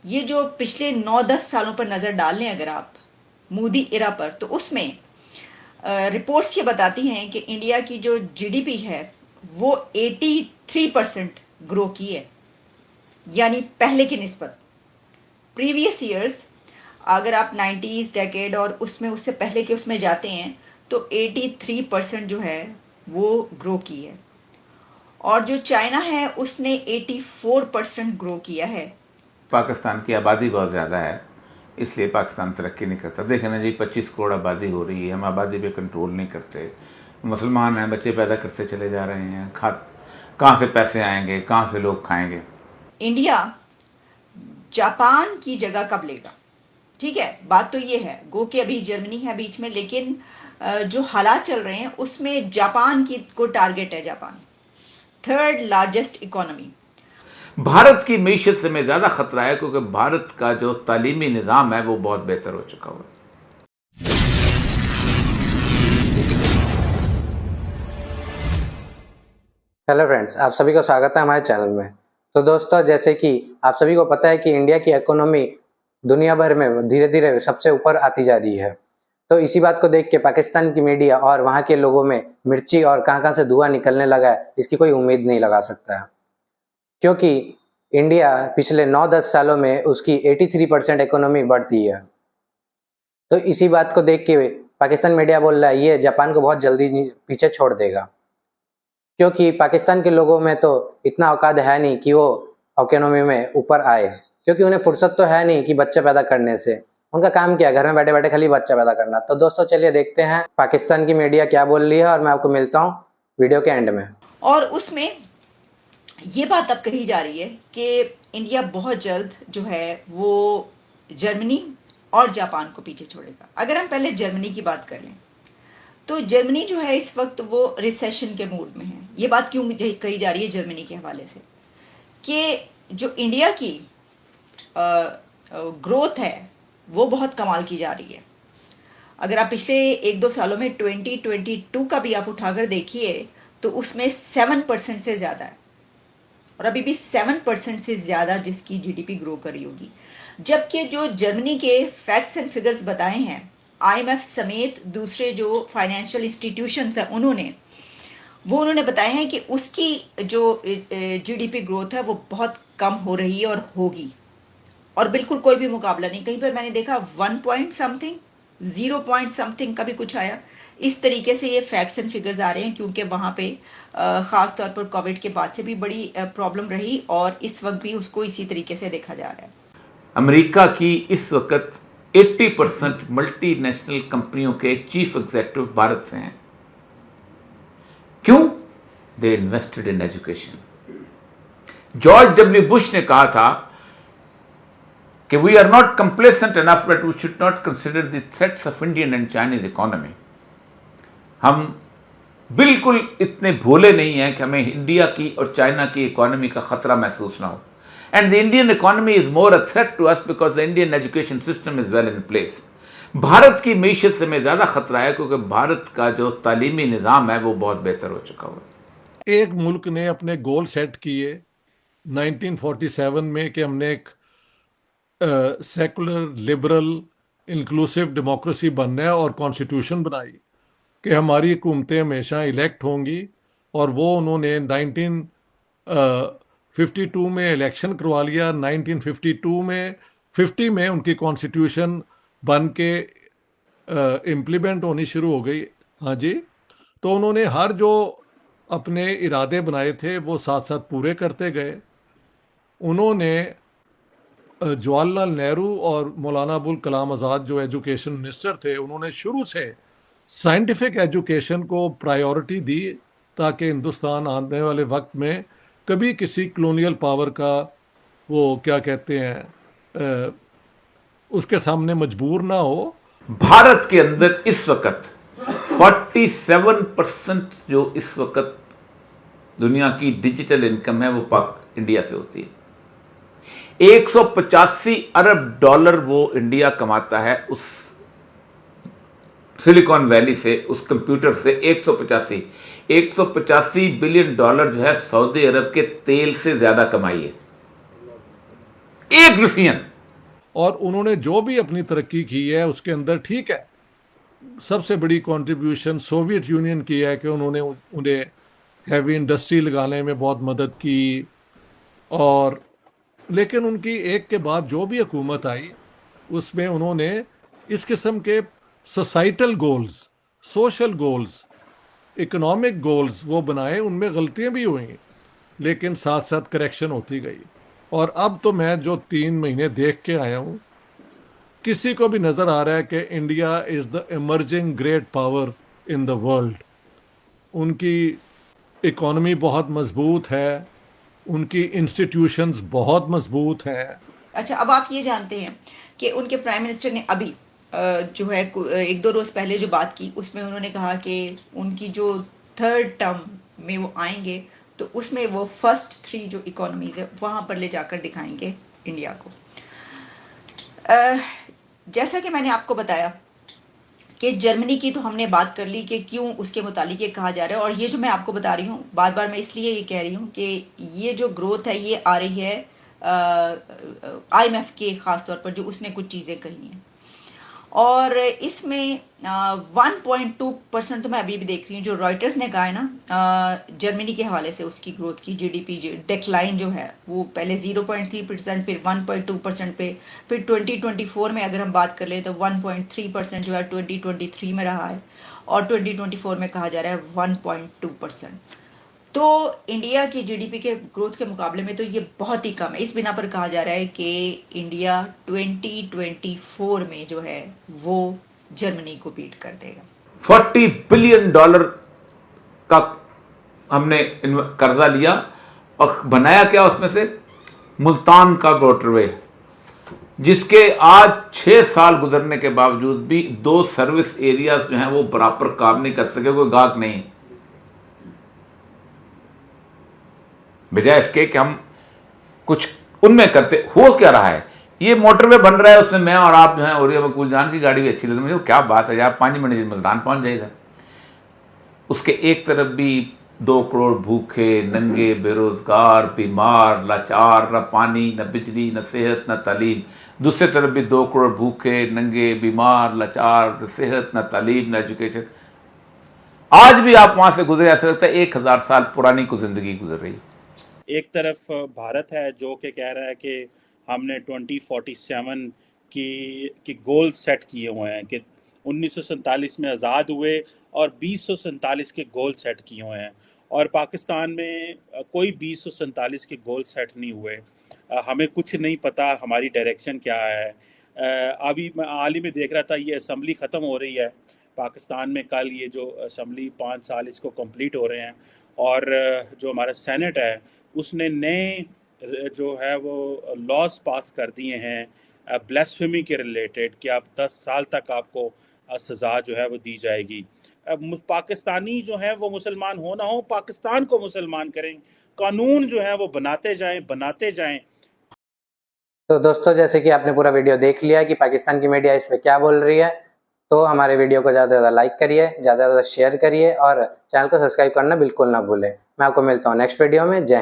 ये जो पिछले 9-10 सालों पर नज़र डाल लें अगर आप मोदी इरा पर, तो उसमें रिपोर्ट्स ये बताती हैं कि इंडिया की जो जीडीपी है वो 83% ग्रो की है, यानी पहले की निस्बत। प्रीवियस ईयर्स अगर आप 90s डेकेड और उसमें उससे पहले के उसमें जाते हैं तो 83% जो है वो ग्रो की है, और जो चाइना है उसने 84% ग्रो किया है। पाकिस्तान की आबादी बहुत ज़्यादा है, इसलिए पाकिस्तान तरक्की नहीं करता। देखें ना जी, 25 करोड़ आबादी हो रही है, हम आबादी पे कंट्रोल नहीं करते। मुसलमान हैं, बच्चे पैदा करते चले जा रहे हैं, कहाँ से पैसे आएंगे, कहाँ से लोग खाएंगे। इंडिया जापान की जगह कब लेगा? ठीक है, बात तो ये है, गो कि अभी जर्मनी है बीच में, लेकिन जो हालात चल रहे हैं उसमें जापान की को टारगेट है। Japan 3rd largest economy. Bharat की मीशत से में ज़्यादा खतरा है, क्योंकि भारत का जो तालीमी निज़ाम है वो बहुत बेहतर हो चुका हुआ है। हेलो फ्रेंड्स, आप सभी को स्वागत है हमारे चैनल में। तो दोस्तों, जैसे कि आप सभी को पता है कि इंडिया की इकोनॉमी दुनिया भर में धीरे धीरे सबसे ऊपर आती जा रही है। तो इसी बात को देख के पाकिस्तान की मीडिया और वहाँ के लोगों में मिर्ची और कहाँ से धुआं निकलने लगा है, इसकी कोई उम्मीद नहीं लगा सकता है, क्योंकि इंडिया पिछले 9-10 सालों में उसकी 83% इकोनॉमी बढ़ती है। तो इसी बात को देख के पाकिस्तान मीडिया बोल रहा है ये जापान को बहुत जल्दी पीछे छोड़ देगा, क्योंकि पाकिस्तान के लोगों में तो इतना औकात है नहीं कि वो इकोनॉमी में ऊपर आए, क्योंकि उन्हें फुर्सत तो है नहीं कि बच्चे पैदा करने से। उनका काम क्या है, घर में बैठे बैठे खाली बच्चा पैदा करना। तो दोस्तों चलिए देखते हैं पाकिस्तान की मीडिया क्या बोल रही है, और मैं आपको मिलता हूँ वीडियो के एंड में। और उसमें ये बात अब कही जा रही है कि इंडिया बहुत जल्द जो है वो जर्मनी और जापान को पीछे छोड़ेगा। अगर हम पहले जर्मनी की बात कर लें तो जर्मनी जो है इस वक्त वो रिसेशन के मूड में है। ये बात क्यों कही जा रही है जर्मनी के हवाले से कि जो इंडिया की ग्रोथ है वो बहुत कमाल की जा रही है। अगर आप पिछले 1-2 सालों में 2022 का भी आप उठाकर देखिए तो उसमें 7% से ज़्यादा है, और अभी भी 7% से ज़्यादा जिसकी जीडीपी ग्रो कर रही होगी। जबकि जो जर्मनी के फैक्ट्स एंड फिगर्स बताए हैं आईएमएफ समेत दूसरे जो फाइनेंशियल इंस्टीट्यूशंस हैं उन्होंने बताया है कि उसकी जो जीडीपी ग्रोथ है वो बहुत कम हो रही है और होगी, और बिल्कुल कोई भी मुकाबला नहीं। कहीं पर मैंने देखा 1 पॉइंट समथिंग, 0 पॉइंट समथिंग का भी कुछ आया। इस तरीके से ये फैक्ट्स एंड फिगर्स आ रहे हैं, क्योंकि वहाँ पे ख़ास तौर पर कोविड के बाद से भी बड़ी प्रॉब्लम रही और इस वक्त भी उसको इसी तरीके से देखा जा रहा है। अमेरिका की इस वक्त 80% मल्टीनेशनल कंपनियों के चीफ एग्जीक्यूटिव भारत से हैं। क्यों? They invested in education. George W Bush ने कहा था कि we are not complacent enough that we should not consider the threats of Indian and Chinese economy. हम बिल्कुल इतने भोले नहीं हैं कि हमें इंडिया की और चाइना की इकोनॉमी का खतरा महसूस ना हो। And the Indian economy is more a threat to us because the Indian education system is well in place. Bharat की मीशत से में ज़्यादा खतरा है, क्योंकि भारत का जो तालीमी निज़ाम है वो बहुत बेहतर हो चुका हुआ है। एक मुल्क ने अपने गोल सेट किए 1947 में कि हमने एक सेकुलर लिबरल इंक्लूसिव डेमोक्रेसी बनना है, और कॉन्स्टिट्यूशन बनाई कि हमारी हुकूमतें हमेशा इलेक्ट होंगी। और वो उन्होंने 1952 में इलेक्शन करवा लिया। 1952 में 50 में उनकी कॉन्स्टिट्यूशन बन के इम्प्लीमेंट होनी शुरू हो गई। हाँ जी, तो उन्होंने हर जो अपने इरादे बनाए थे वो साथ साथ पूरे करते गए। उन्होंने जवाहरलाल नेहरू और मौलाना अबुल कलाम आज़ाद जो एजुकेशन मिनिस्टर थे, उन्होंने शुरू से साइंटिफिक एजुकेशन को प्रायोरिटी दी, ताकि हिंदुस्तान आने वाले वक्त में कभी किसी कॉलोनियल पावर का वो क्या कहते हैं उसके सामने मजबूर ना हो। भारत के अंदर इस वक्त 47% जो इस वक्त दुनिया की डिजिटल इनकम है वो इंडिया से होती है। 185 अरब डॉलर वो इंडिया कमाता है उस सिलिकॉन वैली से, उस कंप्यूटर से। 185 बिलियन डॉलर जो है सऊदी अरब के तेल से ज्यादा कमाई है। 1 रुपया और उन्होंने जो भी अपनी तरक्की की है उसके अंदर ठीक है, सबसे बड़ी कंट्रीब्यूशन सोवियत यूनियन की है कि उन्होंने उन्हें हैवी इंडस्ट्री लगाने में बहुत मदद की। और लेकिन उनकी एक के बाद जो भी हुकूमत आई उसमें उन्होंने इस किस्म के societal goals, social goals, economic goals वो बनाए, उनमें गलतियां भी हुई लेकिन साथ साथ करेक्शन होती गई। और अब तो मैं जो 3 महीने देख के आया हूँ, किसी को भी नज़र आ रहा है कि India is the emerging great power in the world. उनकी इकॉनमी बहुत मजबूत है, उनकी इंस्टीट्यूशंस बहुत मजबूत हैं। अच्छा, अब आप ये जानते हैं कि उनके प्राइम मिनिस्टर ने अभी जो है 1-2 रोज़ पहले जो बात की उसमें उन्होंने कहा कि उनकी जो 3rd टर्म में वो आएंगे तो उसमें वो फर्स्ट 3 जो इकोनॉमीज़ है वहाँ पर ले जाकर दिखाएंगे इंडिया को। जैसा कि मैंने आपको बताया कि जर्मनी की तो हमने बात कर ली कि क्यों उसके मुतालिक ये कहा जा रहा है, और ये जो मैं आपको बता रही हूँ बार बार मैं इसलिए ये कह रही हूँ कि ये जो ग्रोथ है ये आ रही है IMF के ख़ास तौर पर, जो उसने कुछ चीज़ें कही हैं, और इसमें 1.2% तो मैं अभी भी देख रही हूँ जो रॉयटर्स ने कहा है ना जर्मनी के हवाले से, उसकी ग्रोथ की GDP डिक्लाइन जो है वो पहले 0.3%, फिर 1.2% पे, फिर 2024 में अगर हम बात कर ले तो 1.3% जो है 2023 में रहा है, और 2024 में कहा जा रहा है 1.2%। तो इंडिया की GDP के ग्रोथ के मुकाबले में तो ये बहुत ही कम है। इस बिना पर कहा जा रहा है कि इंडिया 2024 में जो है वो जर्मनी को बीट कर देगा। $40 बिलियन का हमने कर्जा लिया और बनाया क्या उसमें से? मुल्तान का मोटरवे, जिसके आज 6 साल गुजरने के बावजूद भी 2 सर्विस एरियाज जो हैं वो बराबर काम नहीं कर सके, कोई गाहक नहीं। बजाय इसके कि हम कुछ उनमें करते, हो क्या रहा है? ये मोटरवे बन रहा है, उसमें मैं और आप जो है ओरिया मकबूल जान की गाड़ी भी अच्छी लगती है, मुझे क्या बात है यार, 5 मिनट मुल्तान पहुंच जाएगा। उसके एक तरफ भी 2 करोड़ भूखे, नंगे, बेरोजगार, बीमार, लाचार, न पानी, न बिजली, न सेहत, न तालीम। दूसरे तरफ भी 2 करोड़ भूखे, नंगे, बीमार, लाचार, न सेहत, न तालीम, न एजुकेशन। आज भी आप वहां से गुजरे, ऐसा लगता है 1000 साल पुरानी को जिंदगी गुजर रही है। एक तरफ भारत है जो कि कह रहा है कि हमने 2047 की गोल सेट किए हुए हैं कि 1947 में आज़ाद हुए और 2047 के गोल सेट किए हुए हैं, और पाकिस्तान में कोई 2047 के गोल सेट नहीं हुए। हमें कुछ नहीं पता हमारी डायरेक्शन क्या है। अभी मैं हाल ही में देख रहा था, ये असम्बली ख़त्म हो रही है पाकिस्तान में, कल ये जो असम्बली 5 साल इसको कंप्लीट हो रहे हैं, और जो हमारा सेनेट है उसने नए जो है वो लॉज पास कर दिए हैं ब्लास्फेमी के रिलेटेड कि अब 10 साल तक आपको सज़ा जो है वो दी जाएगी। पाकिस्तानी जो है वो मुसलमान हो ना हो, पाकिस्तान को मुसलमान करें, कानून जो है वो बनाते जाएं। तो दोस्तों, जैसे कि आपने पूरा वीडियो देख लिया कि पाकिस्तान की मीडिया इस पे क्या बोल रही है, तो हमारे वीडियो को ज़्यादा से ज़्यादा लाइक करिए, ज़्यादा से ज़्यादा शेयर करिए और चैनल को सब्सक्राइब करना बिल्कुल ना भूलें। मैं आपको मिलता हूँ नेक्स्ट वीडियो में। जय हिंद।